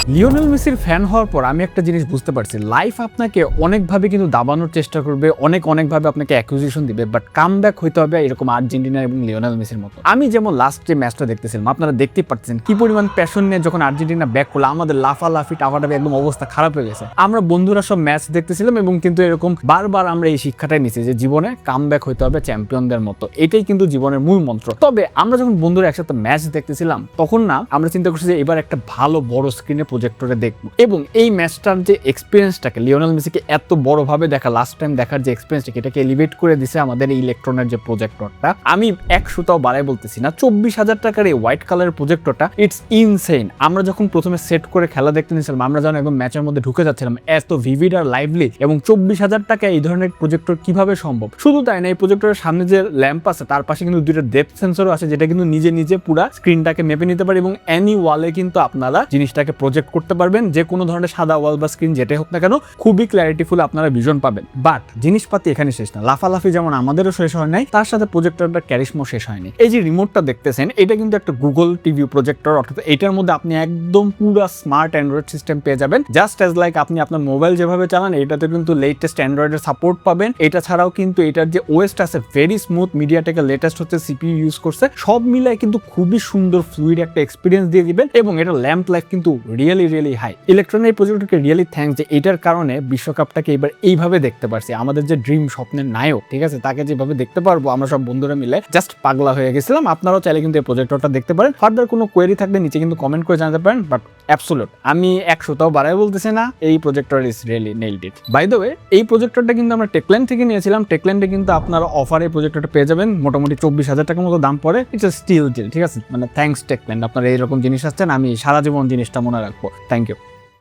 Lionel মেসির fan হওয়ার পর আমি একটা জিনিস বুঝতে পারছি, লাইফ আপনাকে অনেকভাবে কিন্তু দাবানোর চেষ্টা করবে, অনেকভাবে আপনাকে অ্যাকুইজিশন দিবে, বাট কাম ব্যাক হইতে হবে এরকম আর্জেন্টিনা এবং লিওনেল মেসির মতো। আমি যেমন লাস্ট যে ম্যাচটা দেখতেছিলাম, আপনারা দেখতেই পাচ্ছেন কি পরিমাণ প্যাশন নিয়ে যখন আর্জেন্টিনা ব্যাক করলো, আমাদের লাফালাফি টাফাটাফি একদম অবস্থা খারাপ হয়ে গেছে। আমরা বন্ধুরা সব ম্যাচ দেখতেছিলাম এবং কিন্তু এরকম বারবার আমরা এই শিক্ষাটাই নিচ্ছি যে জীবনে কাম ব্যাক হইতে হবে চ্যাম্পিয়নদের মতো। এটাই কিন্তু জীবনের মূল মন্ত্র। তবে আমরা যখন বন্ধুরা একসাথে ম্যাচ দেখতেছিলাম তখন না আমরা চিন্তা করছি যে এবার একটা ভালো বড় স্ক্রিনে প্রজেক্টরে দেখবো, এবং এই ম্যাচটার যে এক্সপিরিয়েন্সটাকে, লিওনেল মেসিকে এত বড়ভাবে দেখা, লাস্ট টাইম দেখার যে এক্সপিরিয়েন্সটাকে, এটাকে এলিভেট করে দিছে আমাদের এই ইলেকট্রনের যে প্রজেক্টরটা। আমি 100টাও বাড়াই বলতেছি না, 24,000 টাকার এই হোয়াইট কালারের প্রজেক্টরটা ইটস ইনসেইন। আমরা যখন প্রথমে সেট করে খেলা দেখতে নিয়েছিলাম, আমরা যখন একদম ম্যাচের মধ্যে ঢুকে যাচ্ছিলাম, এত ভিভিড আর লাইভলি, এবং 24,000 টাকায় এই ধরনের প্রজেক্টর কিভাবে সম্ভব। শুধু তাই না, এই প্রজেক্টরের সামনে যে ল্যাম্প আছে তার পাশে কিন্তু দুইটা ডেপথ সেন্সরও আছে, যেটা কিন্তু নিজে পুরো স্ক্রিনটাকে মেপে নিতে পারে, এবং এনি ওয়ালে কিন্তু আপনারা জিনিসটাকে প্রজেক্ট করতে পারবেন। যে কোনো ধরনের সাদা ওয়াল বা স্ক্রিন যেটাই হোক না কেন, খুবই ক্ল্যারিটিফুল আপনারা ভিশন পাবেন। বাট জিনিসপাতি এখানে শেষ না, লাফালাফি যেমন আমাদেরও শেষ হয় নাই, তার সাথে প্রজেক্টরটা ক্যারিশমো শেষ হয়নি। এই যে রিমোটটা দেখতেছেন, এটা কিন্তু একটা গুগল টিভি প্রজেক্টর, অর্থাৎ এটার মধ্যে আপনি একদম পুরো স্মার্ট অ্যান্ড্রয়েড সিস্টেম পেয়ে যাবেন। জাস্ট অ্যাজ লাইক আপনি আপনার মোবাইল যেভাবে চালান, এটাতে কিন্তু লেটেস্ট অ্যান্ড্রয়েডের সাপোর্ট পাবেন। এটা ছাড়াও কিন্তু এটার যে ওএসটা আছে ভেরি স্মুথ, মিডিয়াটেকের লেটেস্ট হচ্ছে সিপিইউ ইউজ করছে, সব মিলায় কিন্তু খুবই সুন্দর ফ্লুইড একটা এক্সপিরিয়েন্স দিয়ে দিবেন, এবং এটা ল্যাম্প লাইফ কিন্তু রিয়েলি হাই। ইলেকট্রনিক প্রজেক্টরকে রিয়েলি থ্যাঙ্কস যে এটার কারণে বিশ্বকাপটাকে এবার এইভাবে দেখতে পারছি। আমাদের যে ড্রিম, স্বপ্নের নায়ক, ঠিক আছে, তাকে যেভাবে দেখতে পারবো আমরা সব বন্ধুরা মিলে জাস্ট পাগলা হয়ে গেছিলাম। আপনারাও চাইলে কিন্তু এই প্রজেক্টরটা দেখতে পারেন। ফার্দার কোনো কোয়েরি থাকলে নিচে কিন্তু কমেন্ট করে জানাতে পারেন। বাট অ্যাবসোলিউট, আমি 100টাও বাড়াই বলতেছি না, এই projector is really nailed it. By the way, এই প্রজেক্টরটা কিন্তু আমরা টেকল্যান্ড থেকে নিয়েছিলাম। টেকল্যান্ডে কিন্তু আপনারা অফারে প্রজেক্টরটা পেয়ে যাবেন, মোটামুটি 24,000 টাকার মতো দাম পড়ে। ইটস স্টিল ডিল, ঠিক আছে, মানে থ্যাঙ্কস টেকল্যান্ড, আপনারা এইরকম জিনিস আসছেন, আমি সারা জীবন জিনিসটা মনে রাখবো। Thank you.